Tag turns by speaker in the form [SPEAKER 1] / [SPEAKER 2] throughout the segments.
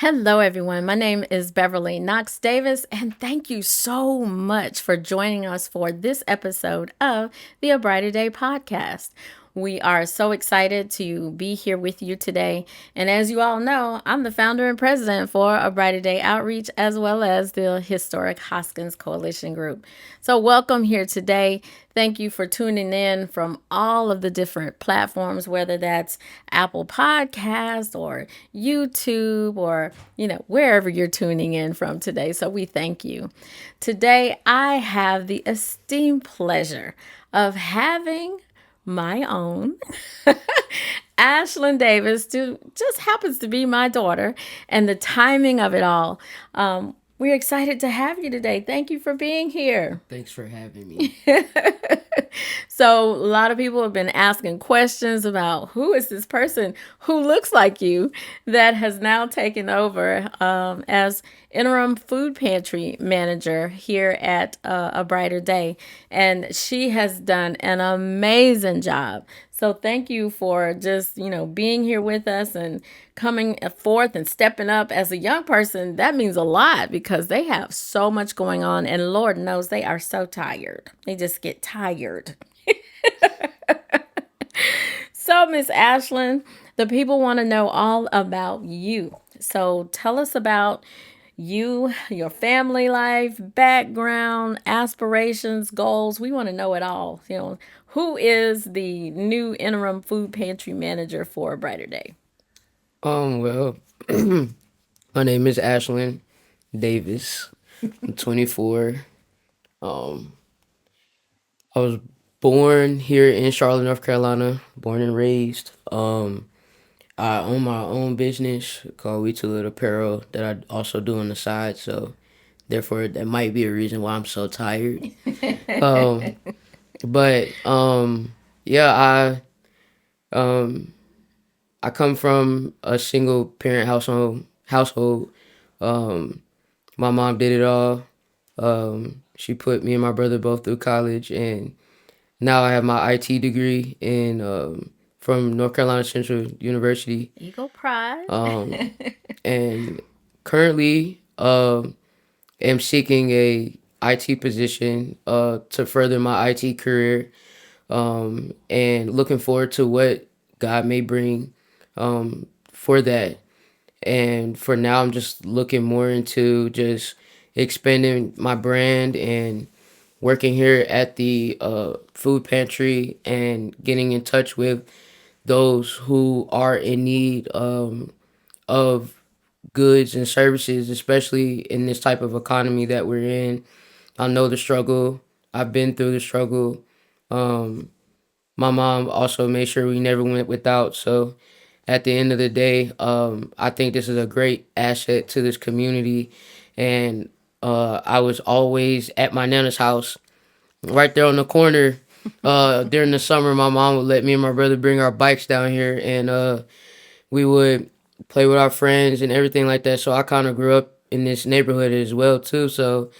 [SPEAKER 1] Hello, everyone. My name is Beverly Knox Davis, and thank you so much for joining us for this episode of the A Brighter Day podcast. We are so excited to be here with you today. And as you all know, I'm the founder and president for A Brighter Day Outreach, as well as the historic Hoskins Coalition Group. So, welcome here today. Thank you for tuning in from all of the different platforms, whether that's Apple Podcast or YouTube or, wherever you're tuning in from today. So we thank you. Today, I have the esteemed pleasure of having my own Ashlyn Davis, who just happens to be my daughter, and the timing of it all. We're excited to have you today. Thank you for being here.
[SPEAKER 2] Thanks for having me.
[SPEAKER 1] So, a lot of people have been asking questions about who is this person who looks like you that has now taken over as interim food pantry manager here at A Brighter Day. And she has done an amazing job. So thank you for just, being here with us and coming forth and stepping up as a young person. That means a lot because they have so much going on, and Lord knows they are so tired. They just get tired. So, Miss Ashlyn, the people want to know all about you. So tell us about you, your family life, background, aspirations, goals. We want to know it all. Who is the new interim food pantry manager for A Brighter Day?
[SPEAKER 2] Well, my name is Ashlyn Davis. I'm 24. Um, I was born here in Charlotte, North Carolina, born and raised. I own my own business called We Too Little Apparel that I also do on the side. So, therefore, that might be a reason why I'm so tired. Um, but yeah, um, I come from a single parent household. Um, my mom did it all. She put me and my brother both through college, and now I have my IT degree in from North Carolina Central University.
[SPEAKER 1] Eagle Pride.
[SPEAKER 2] And currently am seeking a IT position to further my IT career, and looking forward to what God may bring for that. And for now, I'm just looking more into just expanding my brand and working here at the food pantry and getting in touch with those who are in need of goods and services, especially in this type of economy that we're in. I know the struggle. I've been through the struggle. Um, my mom also made sure we never went without. So at the end of the day, I think this is a great asset to this community. And I was always at my nana's house, right there on the corner. During the summer, my mom would let me and my brother bring our bikes down here, and we would play with our friends and everything like that. So I kind of grew up in this neighborhood as well too. So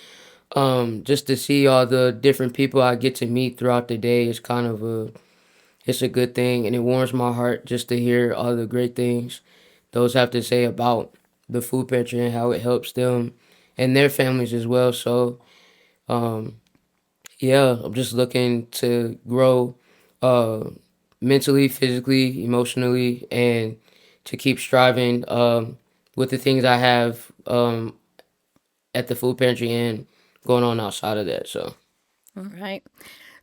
[SPEAKER 2] just to see all the different people I get to meet throughout the day is kind of it's a good thing, and it warms my heart just to hear all the great things those have to say about the food pantry and how it helps them and their families as well. So um, yeah, I'm just looking to grow uh, mentally, physically, emotionally, and to keep striving with the things I have at the food pantry and going on outside of that. So.
[SPEAKER 1] All right.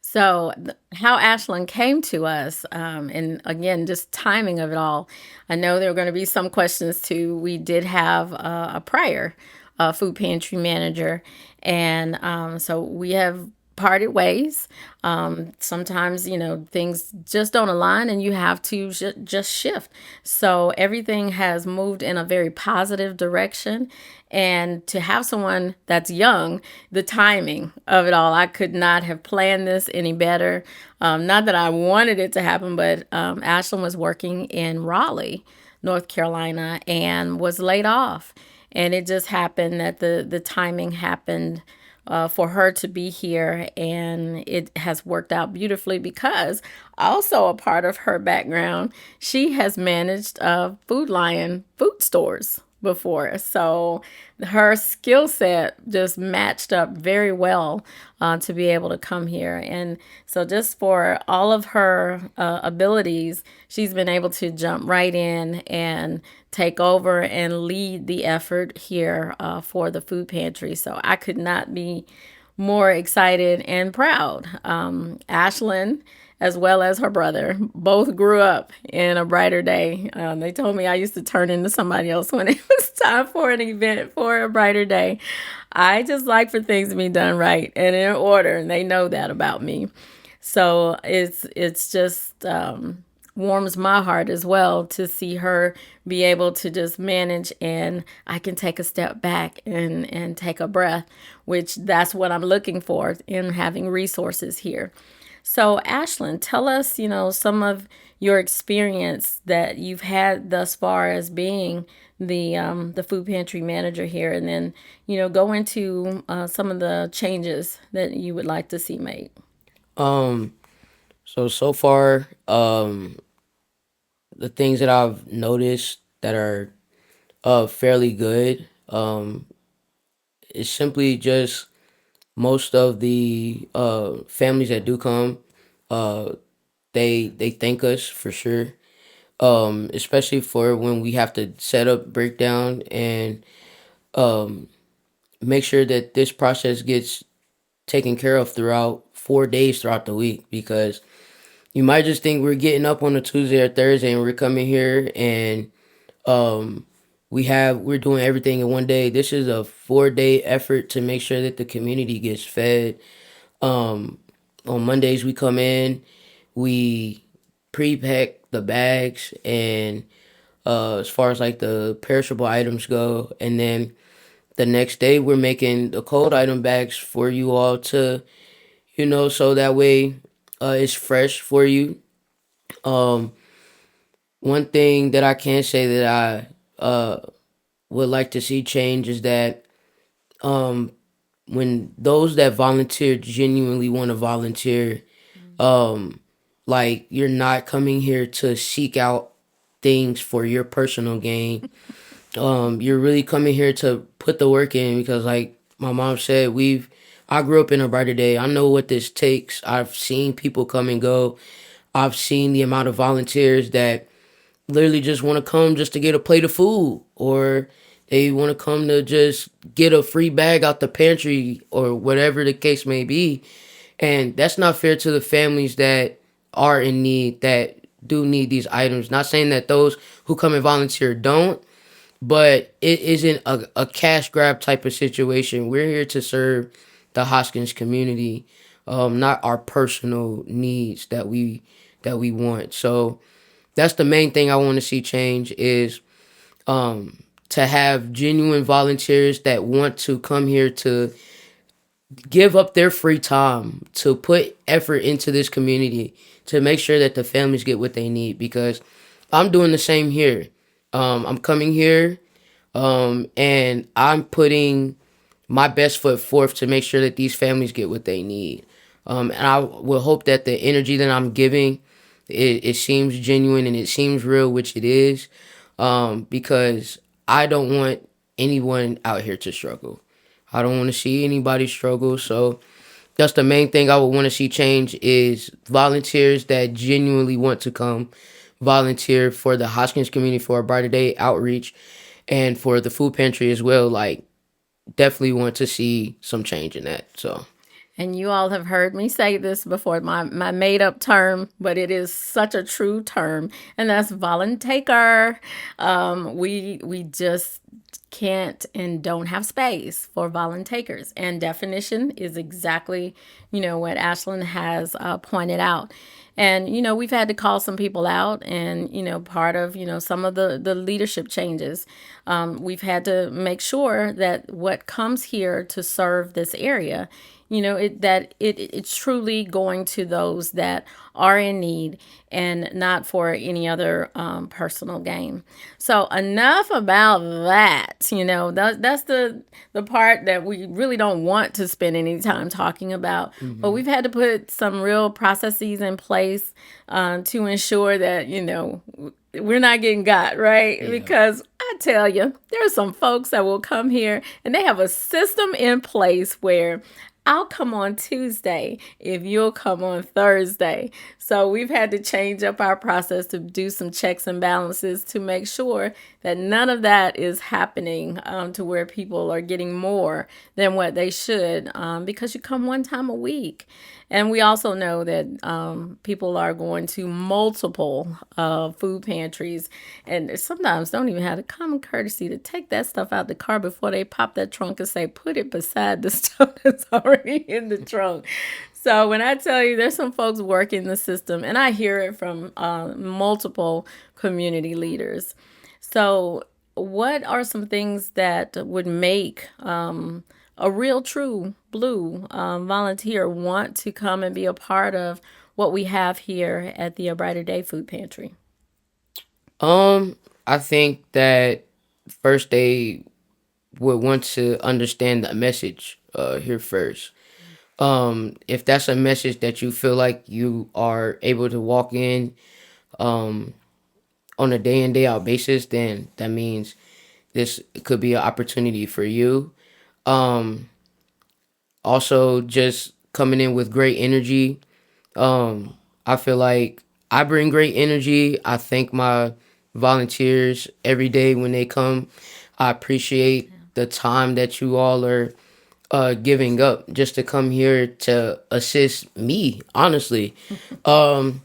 [SPEAKER 1] So, how Ashlyn came to us, and again, just timing of it all. I know there were going to be some questions too. We did have a prior food pantry manager, and so we have parted ways. Sometimes, things just don't align and you have to just shift. So everything has moved in a very positive direction. And to have someone that's young, the timing of it all, I could not have planned this any better. Not that I wanted it to happen, but Ashlyn was working in Raleigh, North Carolina, and was laid off. And it just happened that the timing happened for her to be here, and it has worked out beautifully because also a part of her background, she has managed Food Lion food stores. before. So her skill set just matched up very well to be able to come here. And so, just for all of her abilities, she's been able to jump right in and take over and lead the effort here for the food pantry. So, I could not be more excited and proud. Ashlyn, as well as her brother, both grew up in a brighter day. They told me I used to turn into somebody else when it was time for an event for a brighter day. I just like for things to be done right and in order, and they know that about me. So it's just warms my heart as well to see her be able to just manage, and I can take a step back and take a breath, which that's what I'm looking for in having resources here. So, Ashlyn, tell us, some of your experience that you've had thus far as being the food pantry manager here, and then go into some of the changes that you would like to see made.
[SPEAKER 2] Um, so far, the things that I've noticed that are fairly good is simply just most of the families that do come, uh, they thank us for sure. Especially for when we have to set up breakdown and um, make sure that this process gets taken care of throughout 4 days throughout the week, because you might just think we're getting up on a Tuesday or Thursday and we're coming here and um, we're doing everything in one day. This is a 4 day effort to make sure that the community gets fed. Um, on Mondays we come in, we pre-pack the bags and as far as like the perishable items go, and then the next day we're making the cold item bags for you all to, so that way it's fresh for you. Um, One thing that I can say that I would like to see change is that um, when those that volunteer genuinely want to volunteer, um, like you're not coming here to seek out things for your personal gain. You're really coming here to put the work in, because like my mom said, I grew up in a brighter day. I know what this takes. I've seen people come and go. I've seen the amount of volunteers that literally just want to come just to get a plate of food, or they want to come to just get a free bag out the pantry, or whatever the case may be. And that's not fair to the families that are in need, that do need these items. Not saying that those who come and volunteer don't, but it isn't a cash grab type of situation. We're here to serve the Hoskins community, not our personal needs that we want. So that's the main thing I want to see change, is to have genuine volunteers that want to come here to give up their free time to put effort into this community to make sure that the families get what they need, because I'm doing the same here. I'm coming here and I'm putting my best foot forth to make sure that these families get what they need. And I will hope that the energy that I'm giving, it seems genuine and it seems real, which it is, because I don't want anyone out here to struggle. I don't want to see anybody struggle. So that's the main thing I would want to see change, is volunteers that genuinely want to come volunteer for the Hoskins community for a brighter day outreach, and for the food pantry as well. Like, definitely want to see some change in that. So
[SPEAKER 1] And you all have heard me say this before, my made up term, but it is such a true term, and that's volunteer. We just can't and don't have space for volunteers. And definition is exactly, what Ashlyn has pointed out. And, we've had to call some people out, and, part of, some of the leadership changes. We've had to make sure that what comes here to serve this area, it's truly going to those that are in need, and not for any other personal gain. So enough about that. That's the part that we really don't want to spend any time talking about. But we've had to put some real processes in place to ensure that we're not getting got, right?
[SPEAKER 2] yeah.
[SPEAKER 1] Because I tell you, there are some folks that will come here and they have a system in place where I'll come on Tuesday if you'll come on Thursday. So we've had to change up our process to do some checks and balances to make sure that none of that is happening to where people are getting more than what they should because you come one time a week. And we also know that people are going to multiple food pantries and sometimes don't even have the common courtesy to take that stuff out the car before they pop that trunk and say, put it beside the stuff that's already in the trunk. So when I tell you there's some folks working the system, and I hear it from multiple community leaders. So what are some things that would make a real true blue volunteer want to come and be a part of what we have here at the A Brighter Day Food Pantry?
[SPEAKER 2] I think that first they would want to understand the message here first. If that's a message that you feel like you are able to walk in on a day in day out basis, then that means this could be an opportunity for you. Um, Also, just coming in with great energy. I feel like I bring great energy. I thank my volunteers every day when they come. I appreciate the time that you all are giving up just to come here to assist me, honestly. Um,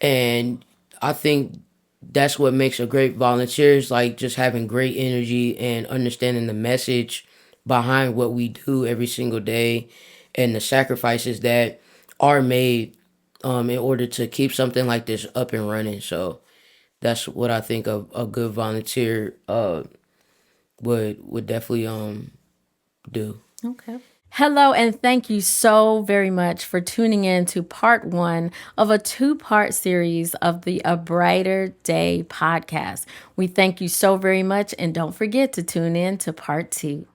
[SPEAKER 2] and I think that's what makes a great volunteer is like just having great energy and understanding the message behind what we do every single day and the sacrifices that are made in order to keep something like this up and running. So that's what I think a good volunteer would definitely do.
[SPEAKER 1] Okay. Hello, and thank you so very much for tuning in to part one of a two-part series of the A Brighter Day podcast. We thank you so very much, and don't forget to tune in to part two.